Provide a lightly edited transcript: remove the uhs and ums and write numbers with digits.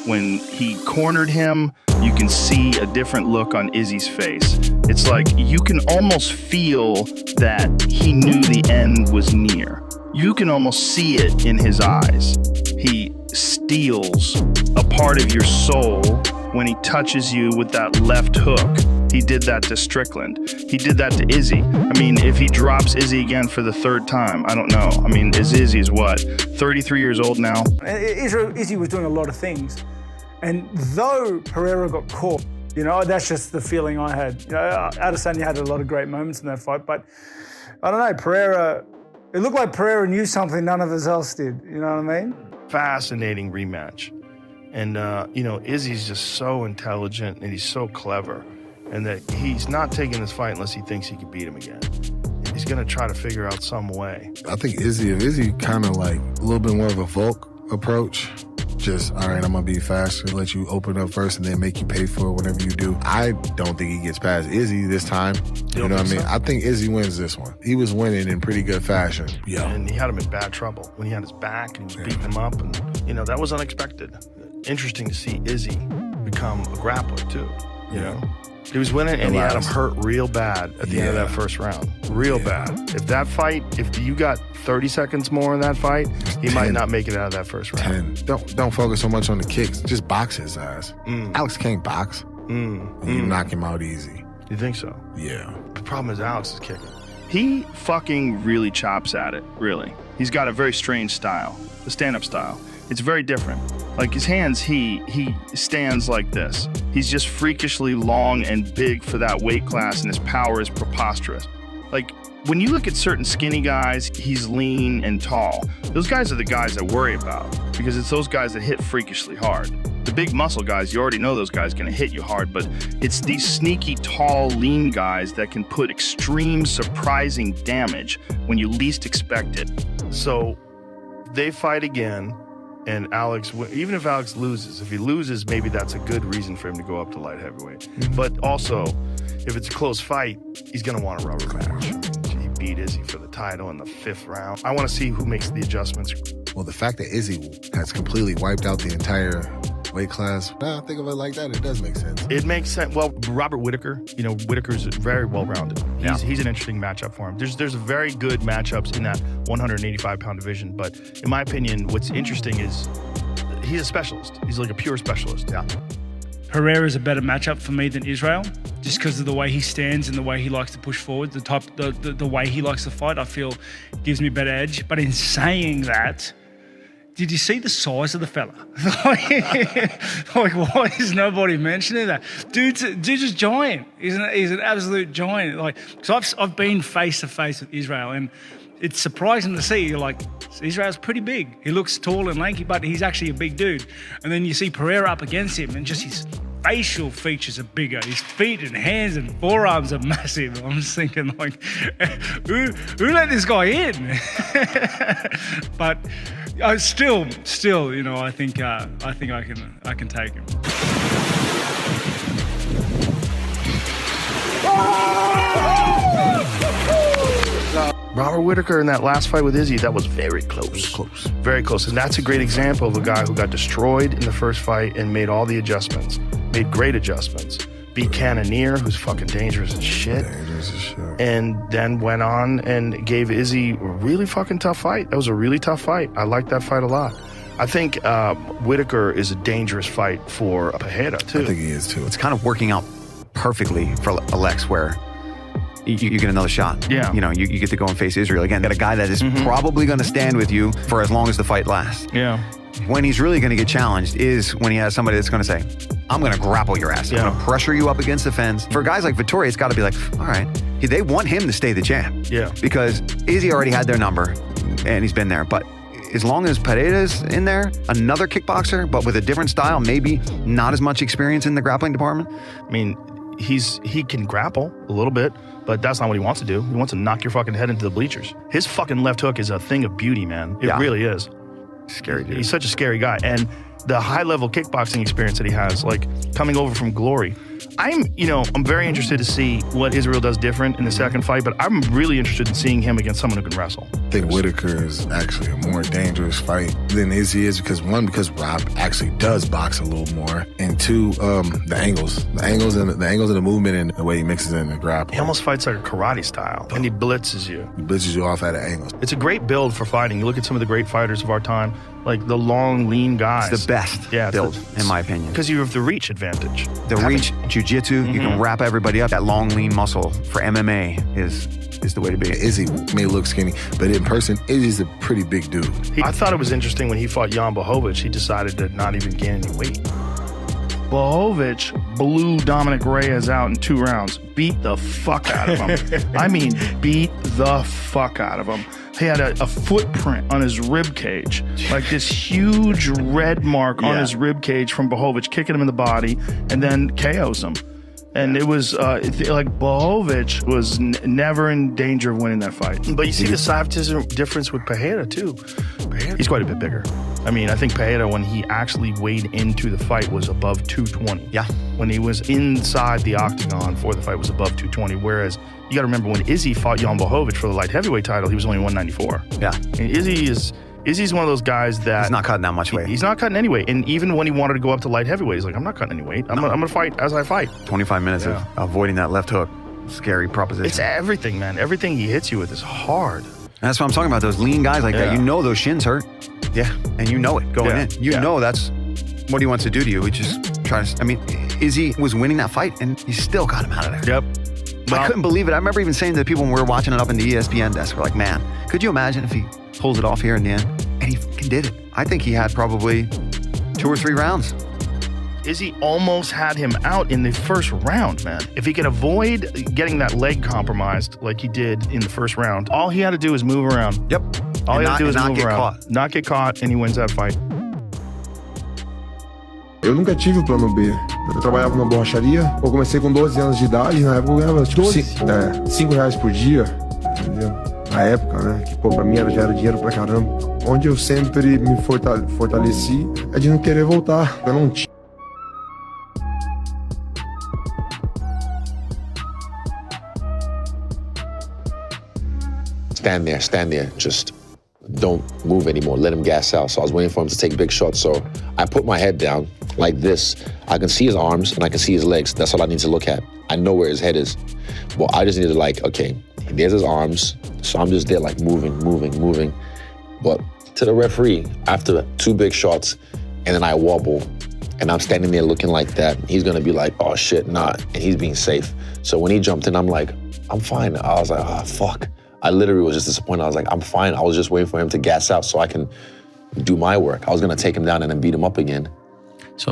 When he cornered him, you can see a different look on Izzy's face. It's like you can almost feel that he knew the end was near. You can almost see it in his eyes. He steals a part of your soul when he touches you with that left hook. He did that to Strickland. He did that to Izzy. I mean, if he drops Izzy again for the third time, I don't know. I mean, Izzy's what, 33 years old now? Izzy was doing a lot of things. And though Pereira got caught, that's just the feeling I had. Adesanya had a lot of great moments in that fight, but I don't know, Pereira, it looked like Pereira knew something none of us else did. You know what I mean? Fascinating rematch. And, Izzy's just so intelligent and he's so clever. And that he's not taking this fight unless he thinks he can beat him again. He's going to try to figure out some way. I think Izzy kind of like a little bit more of a Volk approach. Just, all right, I'm going to be faster, let you open up first and then make you pay for it, whatever you do. I don't think he gets past Izzy this time. You know what I mean? I think Izzy wins this one. He was winning in pretty good fashion. Yeah. And he had him in bad trouble when he had his back and he was beating him up. And, that was unexpected. Interesting to see Izzy become a grappler, too. You know? He was winning and he had him hurt real bad at the end of that first round. Real bad. If you got 30 seconds more in that fight, he might not make it out of that first round. 10. Don't focus so much on the kicks. Just box his ass. Alex can't box. You knock him out easy. You think so? Yeah. The problem is Alex is kicking. He fucking really chops at it, really. He's got a very strange style, the stand-up style. It's very different. Like his hands, he stands like this. He's just freakishly long and big for that weight class, and his power is preposterous. Like when you look at certain skinny guys, he's lean and tall. Those guys are the guys I worry about because it's those guys that hit freakishly hard. The big muscle guys, you already know those guys gonna hit you hard, but it's these sneaky, tall, lean guys that can put extreme, surprising damage when you least expect it. So they fight again. And Alex, even if Alex loses, if he loses, maybe that's a good reason for him to go up to light heavyweight. But also, if it's a close fight, he's going to want a rubber match. He beat Izzy for the title in the 5th round. I want to see who makes the adjustments. Well, the fact that Izzy has completely wiped out the entire weight class, now I think of it like that, it does make sense. It makes sense. Well, Robert Whittaker, Whittaker's very well-rounded. He's an interesting matchup for him. There's very good matchups in that 185-pound division, but in my opinion, what's interesting is he's a specialist. He's like a pure specialist. Yeah. Pereira is a better matchup for me than Israel, just because of the way he stands and the way he likes to push forward, the way he likes to fight, I feel gives me a better edge. But in saying that, did you see the size of the fella? Like, why is nobody mentioning that? Dude's just giant. He's an absolute giant. Like, so I've been face to face with Israel, and it's surprising to see. You're like, Israel's pretty big. He looks tall and lanky, but he's actually a big dude. And then you see Pereira up against him, and just his facial features are bigger. His feet and hands and forearms are massive. I'm just thinking, like, who let this guy in? But still, I think I can take him. Robert Whittaker in that last fight with Izzy, that was very close. Very close. And that's a great example of a guy who got destroyed in the first fight and made all the adjustments. Made great adjustments. Beat Cannonier, who's fucking dangerous as shit. And then went on and gave Izzy a really fucking tough fight. That was a really tough fight. I liked that fight a lot. I think Whittaker is a dangerous fight for Pereira, too. I think he is, too. It's kind of working out perfectly for Alex, where you get another shot. Yeah. You get to go and face Israel again. Got a guy that is probably going to stand with you for as long as the fight lasts. Yeah. When he's really going to get challenged is when he has somebody that's going to say, I'm going to grapple your ass. I'm going to pressure you up against the fence. For guys like Vettori, it's got to be like, all right. They want him to stay the champ. Yeah. Because Izzy already had their number, and he's been there. But as long as Pereira's in there, another kickboxer, but with a different style, maybe not as much experience in the grappling department. I mean, he can grapple a little bit, but that's not what he wants to do. He wants to knock your fucking head into the bleachers. His fucking left hook is a thing of beauty, man. It really is. Scary dude. He's such a scary guy. And the high-level kickboxing experience that he has, like coming over from Glory. I'm very interested to see what Israel does different in the second fight, but I'm really interested in seeing him against someone who can wrestle. I think Whittaker is actually a more dangerous fight than Izzy is because Rob actually does box a little more, and two, the angles of the movement and the way he mixes in the grapple. He almost fights like a karate style, and he blitzes you. He blitzes you off at an angle. It's a great build for fighting. You look at some of the great fighters of our time, like the long, lean guys. It's the best build, in my opinion. Because you have the reach advantage. The reach, jiu-jitsu, you can wrap everybody up. That long, lean muscle for MMA is the way to be. Izzy may look skinny, but in person, Izzy's a pretty big dude. I thought it was interesting when he fought Jan Blachowicz, he decided to not even gain any weight. Blachowicz blew Dominic Reyes out in 2 rounds, beat the fuck out of him. I mean, beat the fuck out of him. He had a footprint on his rib cage, like this huge red mark on his rib cage from Blachowicz, kicking him in the body, and then KOs him. And it was like Blachowicz was never in danger of winning that fight. But you see the size difference with Pereira too. He's quite a bit bigger. I mean, I think Pereira, when he actually weighed into the fight, was above 220. Yeah. When he was inside the octagon for the fight, was above 220. Whereas you got to remember when Izzy fought Jan Blachowicz for the light heavyweight title, he was only 194. Yeah. And Izzy's one of those guys that he's not cutting that much weight. He's not cutting any weight. And even when he wanted to go up to light heavyweight, he's like, I'm not cutting any weight. I'm gonna fight as I fight. 25 minutes of avoiding that left hook. Scary proposition. It's everything, man. Everything he hits you with is hard. And that's what I'm talking about. Those lean guys like that. You know those shins hurt. Yeah. And you know it going in. You know that's what he wants to do to you. He just tries. I mean, Izzy was winning that fight and he still got him out of there. Yep. I couldn't believe it. I remember even saying to the people when we were watching it up in the ESPN desk, we're like, man, could you imagine if he pulls it off here in the end? And he fucking did it. I think he had probably 2 or 3 rounds. Izzy almost had him out in the first round, man. If he could avoid getting that leg compromised like he did in the first round, all he had to do was move around. Yep. All he had to do was not move get around. Caught. Not get caught, and he wins that fight. Eu nunca tive o plano B. Eu trabalhava numa borracharia. Eu comecei com 12 anos de idade. Na época eu ganhava tipo, R$5 por dia. Entendeu? Na época, né? Que pô, pra mim já era dinheiro pra caramba. Onde eu sempre me fortaleci é de não querer voltar. Eu não tinha. Stand there, just don't move anymore, let him gas out. So I was waiting for him to take big shots, so I put my head down like this. I can see his arms and I can see his legs. That's all I need to look at. I know where his head is. Well, I just needed like, okay, there's his arms, so I'm just there like moving. But to the referee, after 2 big shots, and then I wobble, and I'm standing there looking like that, he's gonna be like, oh shit, nah, and he's being safe. So when he jumped in, I'm like, I'm fine. I was like, oh, fuck. I literally was just disappointed. I was like, I'm fine. I was just waiting for him to gas out so I can do my work. I was gonna take him down and then beat him up again.